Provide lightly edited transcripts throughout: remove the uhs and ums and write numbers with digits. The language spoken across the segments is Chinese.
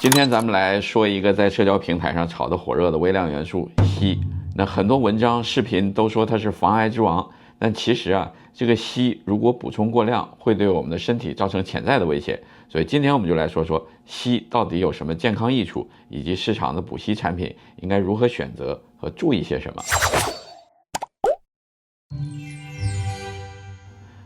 今天咱们来说一个在社交平台上炒得火热的微量元素硒。那很多文章、视频都说它是防癌之王，但其实这个硒如果补充过量，会对我们的身体造成潜在的威胁。所以今天我们就来说说硒到底有什么健康益处，以及市场的补硒产品应该如何选择和注意些什么。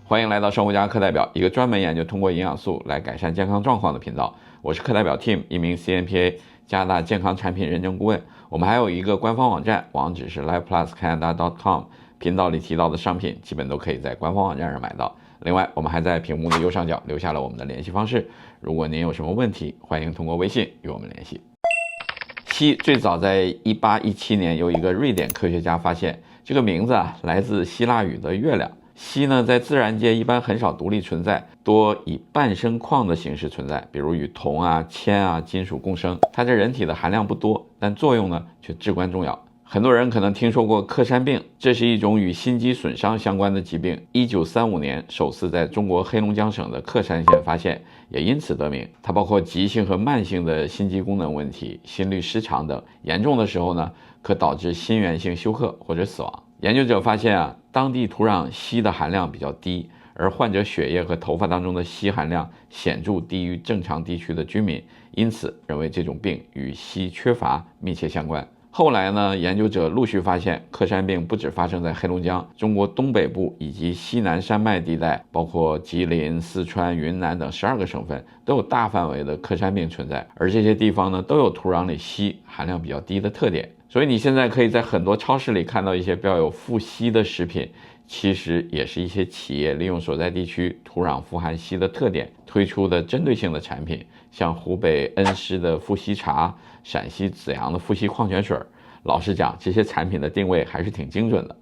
欢迎来到生活家课代表，一个专门研究通过营养素来改善健康状况的频道。我是课代表 Tim， 一名 CNPA 加拿大健康产品认证顾问。我们还有一个官方网站，网址是 livepluscanada.com， 频道里提到的商品基本都可以在官方网站上买到。另外，我们还在屏幕的右上角留下了我们的联系方式，如果您有什么问题，欢迎通过微信与我们联系。硒最早在1817年由一个瑞典科学家发现，这个名字来自希腊语的月亮。硒呢，在自然界一般很少独立存在，多以半生矿的形式存在，比如与铜铅金属共生。它在人体的含量不多，但作用呢却至关重要。很多人可能听说过克山病，这是一种与心肌损伤相关的疾病。1935年首次在中国黑龙江省的克山县发现，也因此得名。它包括急性和慢性的心肌功能问题、心律失常等，严重的时候呢，可导致心源性休克或者死亡。研究者发现当地土壤硒的含量比较低，而患者血液和头发当中的硒含量显著低于正常地区的居民，因此认为这种病与硒缺乏密切相关。后来呢，研究者陆续发现，克山病不只发生在黑龙江、中国东北部以及西南山脉地带，包括吉林、四川、云南等12个省份都有大范围的克山病存在，而这些地方呢，都有土壤里硒含量比较低的特点。所以你现在可以在很多超市里看到一些标有富硒的食品，其实也是一些企业利用所在地区土壤富含硒的特点推出的针对性的产品，像湖北恩施的富硒茶、陕西紫阳的富硒矿泉水。老实讲，这些产品的定位还是挺精准的。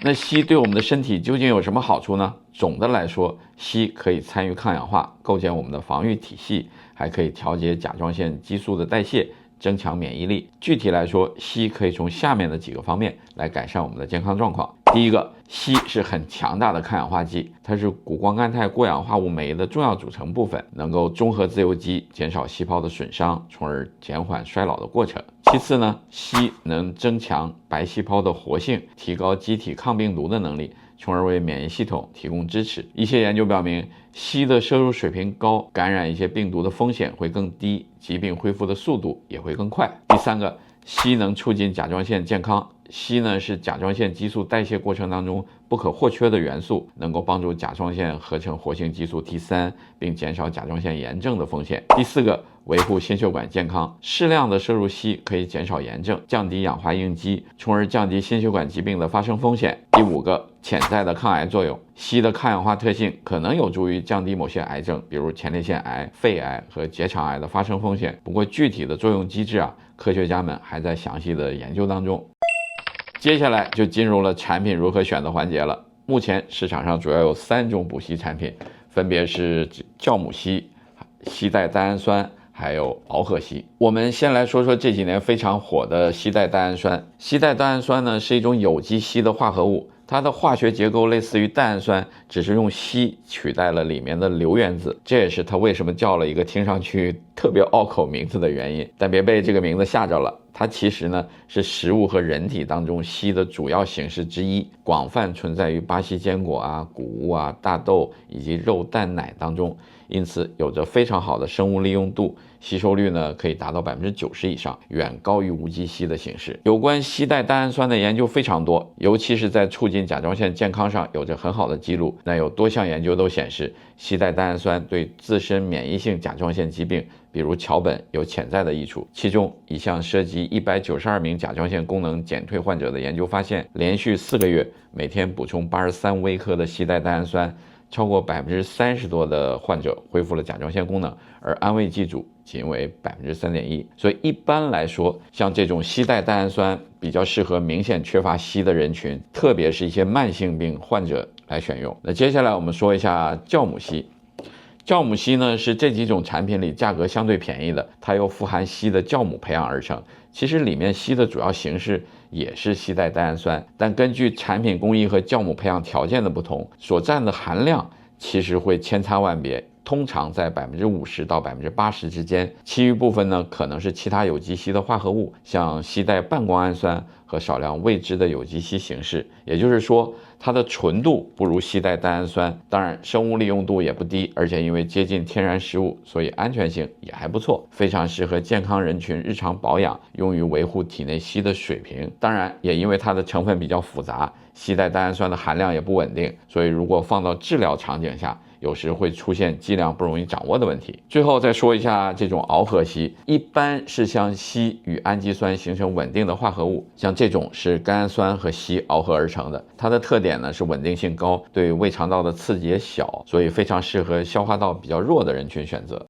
那硒对我们的身体究竟有什么好处呢？总的来说，硒可以参与抗氧化，构建我们的防御体系，还可以调节甲状腺激素的代谢，增强免疫力。具体来说，硒可以从下面的几个方面来改善我们的健康状况。第一个，硒是很强大的抗氧化剂，它是谷胱甘肽过氧化物酶的重要组成部分，能够中和自由基，减少细胞的损伤，从而减缓衰老的过程。其次呢，硒能增强白细胞的活性，提高机体抗病毒的能力，从而为免疫系统提供支持。一些研究表明，硒的摄入水平高，感染一些病毒的风险会更低，疾病恢复的速度也会更快。第三个，硒能促进甲状腺健康。硒呢是甲状腺激素代谢过程当中不可或缺的元素，能够帮助甲状腺合成活性激素 T3， 并减少甲状腺炎症的风险。第四个，维护心血管健康，适量的摄入硒可以减少炎症，降低氧化应激，从而降低心血管疾病的发生风险。第五个，潜在的抗癌作用，硒的抗氧化特性可能有助于降低某些癌症，比如前列腺癌、肺癌和结肠癌的发生风险。不过具体的作用机制科学家们还在详细的研究当中。接下来就进入了产品如何选的环节了。目前市场上主要有3种补硒产品，分别是酵母硒、硒代单氨酸还有螯合硒。我们先来说说这几年非常火的硒代单氨酸。硒代单氨酸呢是一种有机硒的化合物，它的化学结构类似于蛋氨酸，只是用硒取代了里面的硫原子，这也是它为什么叫了一个听上去特别拗口名字的原因。但别被这个名字吓着了，它其实呢是食物和人体当中硒的主要形式之一，广泛存在于巴西坚果谷物大豆以及肉蛋奶当中，因此有着非常好的生物利用度，吸收率呢可以达到90%以上，远高于无机硒的形式。有关硒代单氨酸的研究非常多，尤其是在促进甲状腺健康上有着很好的记录。那有多项研究都显示，硒代单氨酸对自身免疫性甲状腺疾病，比如桥本有潜在的益处。其中一项涉及192名甲状腺功能减退患者的研究发现，连续4个月每天补充83微克的硒代单氨酸，超过30%多的患者恢复了甲状腺功能，而安慰剂组仅为3.1%。所以一般来说，像这种硒代单氨酸比较适合明显缺乏硒的人群，特别是一些慢性病患者来选用。那接下来我们说一下酵母硒。酵母硒呢是这几种产品里价格相对便宜的，它由富含硒的酵母培养而成。其实里面硒的主要形式也是硒代单氨酸，但根据产品工艺和酵母培养条件的不同，所占的含量其实会千差万别。通常在50%到80%之间，其余部分呢可能是其他有机硒的化合物，像硒带半胱氨酸和少量未知的有机硒形式。也就是说，它的纯度不如硒带单氨酸，当然生物利用度也不低，而且因为接近天然食物，所以安全性也还不错，非常适合健康人群日常保养，用于维护体内硒的水平。当然，也因为它的成分比较复杂，硒带单氨酸的含量也不稳定，所以如果放到治疗场景下，有时会出现剂量不容易掌握的问题。最后再说一下这种螯合硒，一般是将硒与氨基酸形成稳定的化合物，像这种是甘氨酸和硒螯合而成的。它的特点呢是稳定性高，对胃肠道的刺激也小，所以非常适合消化道比较弱的人群选择。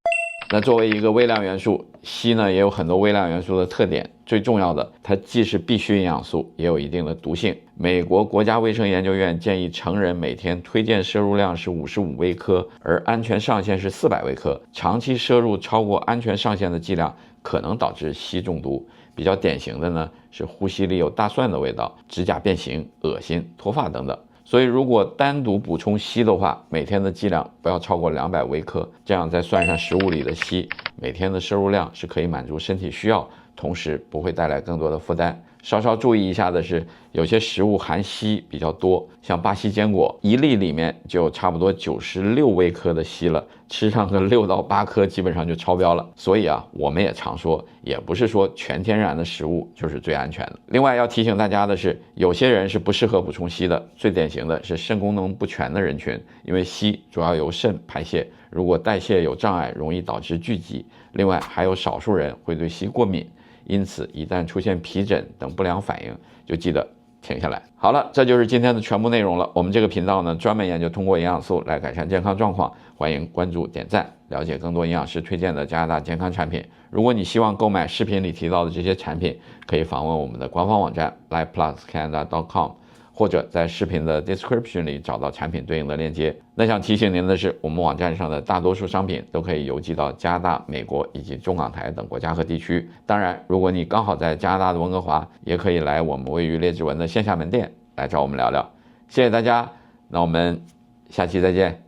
那作为一个微量元素，硒呢也有很多微量元素的特点，最重要的，它既是必需营养素，也有一定的毒性。美国国家卫生研究院建议成人每天推荐摄入量是55微克，而安全上限是400微克。长期摄入超过安全上限的剂量，可能导致硒中毒。比较典型的呢是呼吸里有大蒜的味道、指甲变形、恶心、脱发等等。所以如果单独补充硒的话，每天的剂量不要超过200微克，这样再算上食物里的硒，每天的摄入量是可以满足身体需要，同时不会带来更多的负担。稍稍注意一下的是，有些食物含硒比较多，像巴西坚果，1粒里面就有差不多96微克的硒了，吃上个6到8颗基本上就超标了。所以啊，我们也常说，也不是说全天然的食物就是最安全的。另外要提醒大家的是，有些人是不适合补充硒的，最典型的是肾功能不全的人群，因为硒主要由肾排泄，如果代谢有障碍，容易导致聚集。另外还有少数人会对硒过敏，因此一旦出现皮疹等不良反应，就记得停下来。好了，这就是今天的全部内容了。我们这个频道呢，专门研究通过营养素来改善健康状况，欢迎关注点赞，了解更多营养师推荐的加拿大健康产品。如果你希望购买视频里提到的这些产品，可以访问我们的官方网站 lifepluscanada.com， 或者在视频的 description 里找到产品对应的链接。那想提醒您的是，我们网站上的大多数商品都可以邮寄到加拿大、美国以及中港台等国家和地区。当然，如果你刚好在加拿大的温哥华，也可以来我们位于列治文的线下门店来找我们聊聊。谢谢大家，那我们下期再见。